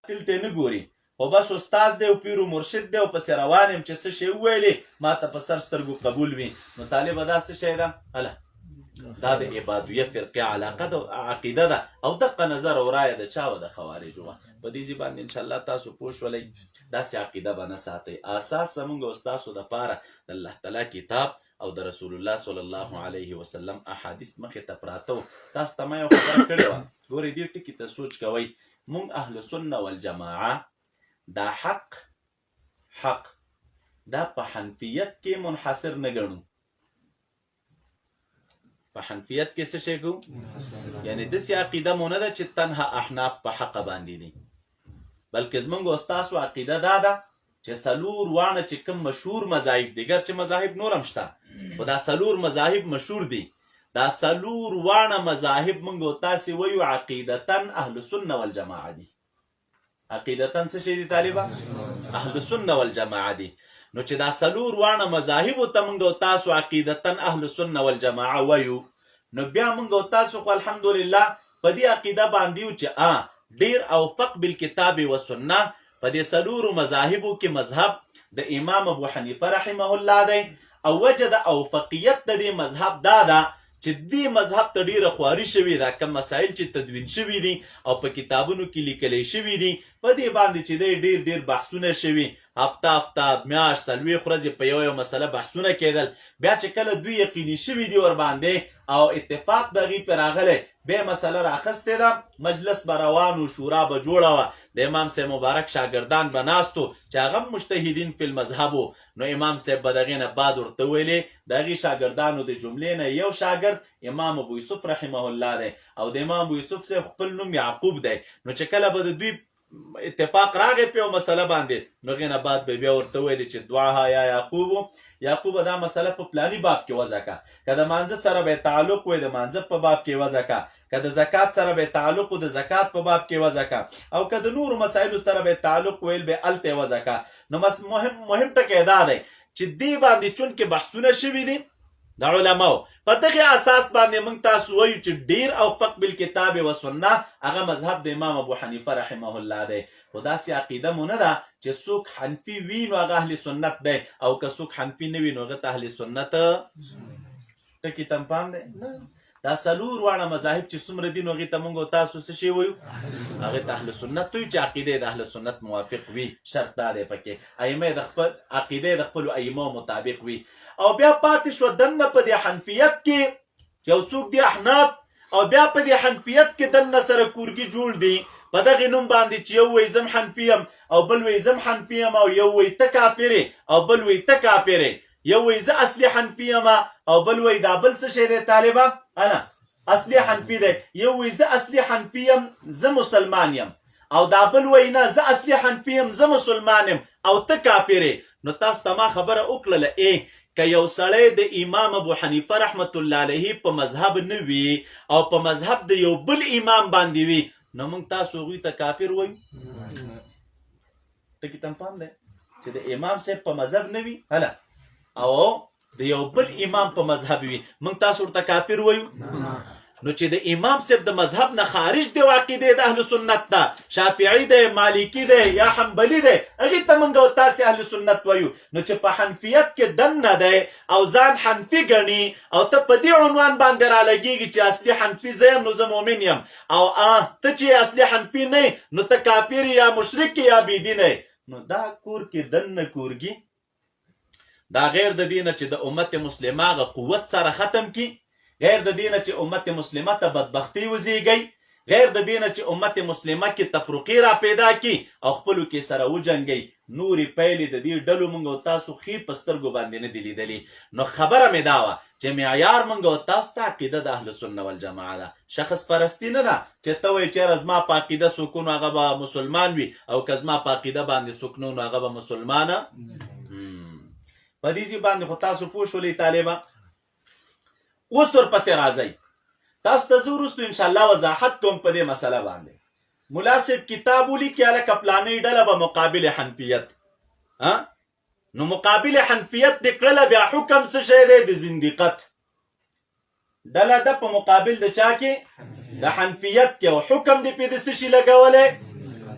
تل ته نه ګوري خو بس استاد دی او پیر او مرشد دی او پسې روان یم چې څه شی وویلې ما ته په سر سترګو قبول وي نو طالبه دا څه شی ده هله دا د عبادیه فرقه علاقه د عقیده ده او دغه نظر او رایه د چا و د خوارجو په دې ځای باندې انشاءالله تاسو پوه شولئ داسې عقیده به نه ساتئ اساس زمونږ او ستاسو دپاره د الله تعالی کتاب او د رسول الله صلی الله علیه وسلم احادیث مخې ته پراته وو تاسو ته ما یو خبره کړې وه ګورئ دې ټکي ته سوچ کوئ مونږ اهل سنه والجماعه دا حق دا په حنفیت کې منحصر نه ګڼو په حنفیت کې څه شی کوو یعنی داسې عقیده مو نه ده چې تنها احناف په حقه باندې دي بلکې زمونږ او ستاسو عقیده دا ده چې څلور واړه چې کوم مشهور مذاهب دي ګر چې مذاهب نور هم شته خو دا څلور مذاهب مشهور دي دا څلور واړه مذاهب مونږ او تاسې وایو عقیدتاً اهل سنه والجماعه دي عقیدتاً څه شی دي طالبه اهل سنه والجماعه دي نو چې دا څلور واړه مذاهبو ته موږ او تاسو عقیدتاً اهل سنه والجماعه وایو نو بیا موږ او تاسو خو الحمدلله په دې عقیده باندې یو چې ډیر اوفق بالکتاب والسنه په دې څلورو مذاهبو کې مذهب د امام ابو حنیفه رحمه الله دی او وجه د اوفقیت د دې مذهب دا ده چې دې مذهب ته ډیره خواري شوې ده کوم مسایل چې تدوین شوي دي او په کتابونو کې لیکلی شوي دي په دې باندې چې دی ډیر بحثونه شوي هفته میاشت څلوېښت ورځې په یو مسله بحثونه کېدل بیا چې کله دوی یقیني شوي دي ورباندې او اتفاق د هغې پرې راغلی بیا مسله راخیستې ده مجلس به روان و شورا به جوړه وه د امام صاحب مبارک شاګردان به ناست و چې هغه مجتهدین فی المذهب و نو امام صاحب به د هغې نه بعد ورته ویلې د هغې شاګردانو د جملې نه یو شاګرد امام ابو یوسف رحمه الله دی او د امام ابو یوسف صاحب خپل نوم یعقوب دی نو چې کله به د دوی اتفاق راغی په یو مسله باندې نو هغې نه بعد به بیا ورته ویلې چې دعاها یا یعقوب دا مسله په پلاني باب کې وضع که که د مانځه سره به تعلق وی د مانځه په باب کې وضع که که د زکات سره به تعلق و د زکات په باب کې وضع که او که د نورو مسایلو سره به تعلق ویل به هلته وضع که نو مهم ټکی دا دی چې دې باندې چونکې بحثونه شوي دي د علماو په دغه اساس باندې موږ تاسو وایو چې ډیر اوفق بالکتاب و سنه هغه مذهب د امام ابو حنیفه رحمه الله دی خو داسې عقیده مو نه ده چې څوک حنفي وي نو هغه اهل سنت دی او که څوک حنفي نه وي نو هغه ته اهل سنت ټکي ته پام دی دا څلور واړه مذاهب چې څومره دي نو هغې ته موږ او تاسو څه شی وایو هغې ته اهل سنت وایو چې عقیده یې د اهل سنت موافق وي شرط دا دی پکې ائمه یې د خپل عقیده یې د خپلو ائمو مطابق وي او بیا پاتې شو دننه په دې حنفیت کې چې یو څوک دی احناف او بیا په دې حنفیت کې دننه سره کورګي جوړ دي په دغې نوم باندې چې یو وایي زم حنفي یم او بل وایي زم حنفي یم او یو وایي ته کافر او بل وایي ته کافر یو وایي زه اصلي حنفي یم او بل وایي دا بل څه شی دی طالبه انا اصلي حنفي دی یو وایي زه اصلي حنفي یم زه مسلمان یم او دا بل وایي نه زه اصلي حنفي یم زه مسلمان یم او ته کافر نو تاسو ته ما خبره وکړله که یو سړی د امام ابو حنیفه رحمت الله علیه په مذهب نه وي او په مذهب د یو بل امام باندې وي نو موږ تاسو هغوی ته کافر وایو ټکي ته پام دی چې د امام صاحب په مذهب نه وي هله او د یو بل امام په مذهب وي موږ تاسو ورته کافر وایو نو چې د امام صاحب د مذهب نه خارج دی او عقیده د اهل سنت ده شافعي دی مالکی دی یا حنبلي دی هغې ته موږ او تاسې اهل سنت وایو نو چې په حنفیت کې دننه دی او ځان حنفي ګڼي او ته په دې عنوان باندې رالګېږي چې اصلي حنفي زه یم نو زه مؤمن یم او ته چې اصلي حنفي نه نو ته کافر یا مشرک یا بېدین نو دا کور کې دننه کورګي دا غیر د دې نه چې د امت مسلمه هغه قوت سره ختم کی غیر د دې نه چې امت مسلمه ته بدبختي وزیږي غیر د دې نه چې امت مسلمه کې تفرقې را پیدا کی او خپلو کې سره وجنګي نورې پیلې د دې ډلو موږ او تاسو ښې په سترګو باندې نه دي لیدلي نو خبره مې دا وه چې معیار موږ او تاسو ته عقیده د اهل سنه والجماعه ده شخص پرستی نه ده چې ته وایې چېرې زما په عقیده څوک نو هغه به مسلمان وي او که زما په عقیده باندې څوک نو هغه به مسلمانه په دې باندې خو تاسو پوه شولئ طالبه اوس ورپسې راځئ تاسو ته زه وروستو انشاءالله وضاحت کوم په دې مسله باندې ملا صاحب کتاب ولیکي هلکه پلانۍ ډله به مقابل حنفیت نو مقابل حنفیت دې کړله بیا حکم څه شی دی د زندیقت ډله ده په مقابل د چا کې د حنفیت کې او حکم دې پې د څه شي لګولی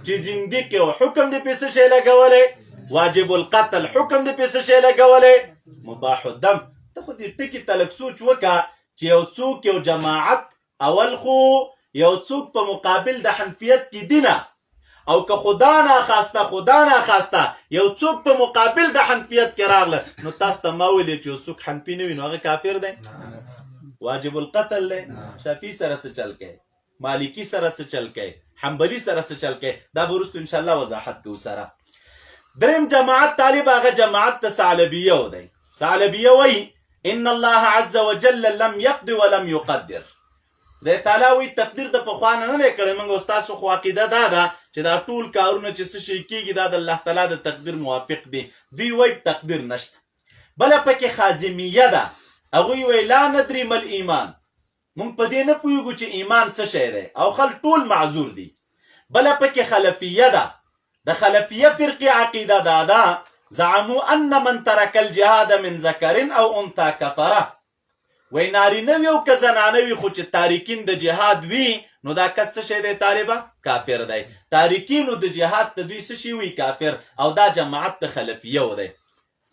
چې زندګي او حکم دې په څه شی لګولې واجب القتل حکم دې په څه شی لګولې مباح الدم ته خو دې ټکی تلک سوچ وکا چې یو څوک یو جماعت اول خو یو څوک په مقابل د حنفیت کې دینه او که خدا نه خواسته یو څوک په مقابل د حنفیت کې راغله نو تاسو ته ما ویلې چې یو څوک حنفي نه وي نو هغه کافر دی واجب القتل دی شافعي سره څه چل کوي مالکی سره څه چل کوي حنبلي سره څه چل کوي دا به وروسته انشاءالله وضاحت کوو سره دریم جماعت طالب هغه جماعت د ثعلبیه دی ثعلبیه وایي ان الله عز وجل لم يقد ولم يقدر د تعالی وی تقدیر د پخوانه نه کړي موږ استاد خو عقیده دا چې دا ټول کارونه چې څه شي کیږي دا د الله تعالی د تقدیر موافق دي دوی وایي تقدیر نشته بل پکې خازمیه ده هغه وی لا ندري مل ایمان موږ په دې نه پوهیږو چې ایمان څه شی دی او خل ټول معذور دي بل پکې خلفیه ده د خلفیه فرقه عقیده دا زعموا ان من ترك الجهاد من ذكر او انثى كفره وی نارینه وي او که زنانه وي خو چې تارکین د جهاد وي نو دا کس څه شی دی طالبه کافر دی تارکینو د جهاد ته دوی څه شي وي کافر او دا جماعت د خلفیه و دی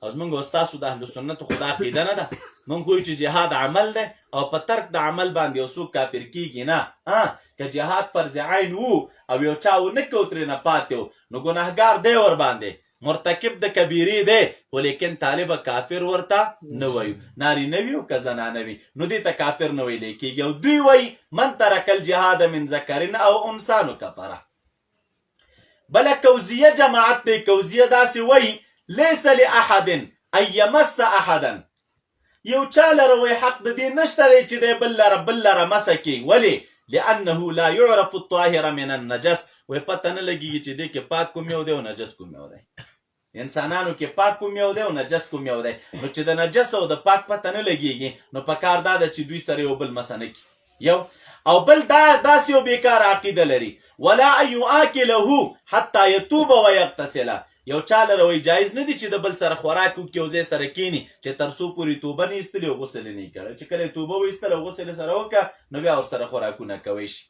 او زمونږ استاسو د اهل سنت خدا عقیده نه ده مونږ وایو چې جهاد عمل دی او په ترک د عمل باندې یو څوک کافر کیږي نه که جهاد فرض عین وو او یو چا ونه کو ترې نه پاتې و نو ګناهګار دی ور باندې مرتکب د کبیره دی ولیکن طالب کافر ورته نه وایو نارینه وي او که زنانه وي نو دې ته کافر نه ویلی کېږي او دوی وایي من ترک الجهاد من ذکر او انثى نو کفره بله کوزیه جماعت دی کوزیه داسې وایي لیس لاحد ان یمس احدا یو چا لره وایي حق د دې نشته دی چې دی بل لره مسه کړي ولې لانه لا يعرف الطاهر من النجس وی پته نه لګیږي چې دې کې پاک کوم یو دی او نجس کوم یو دی انسانانو کې پاک کوم یو دی او نجس کوم یو دی نو چې د نجس او د پاک پته نه لګیږي نو په کار دا ده چې دوی سره یو بل مسه نه کړي یو او بل داسې یو بیکار عقیده لري ولا ان یؤکله حتی یتوب ویغتسل یو چا لره وایي جایز نه دي چې د بل سره خوراک وکړي یو ځای سره کښېني چې تر څو پورې توبه نه ایستلې او غسل یې نه یې کړی چې کله یې توبه وایستله او غسل یې سره وکړه نو بیا ورسره خوراکونه کوی شي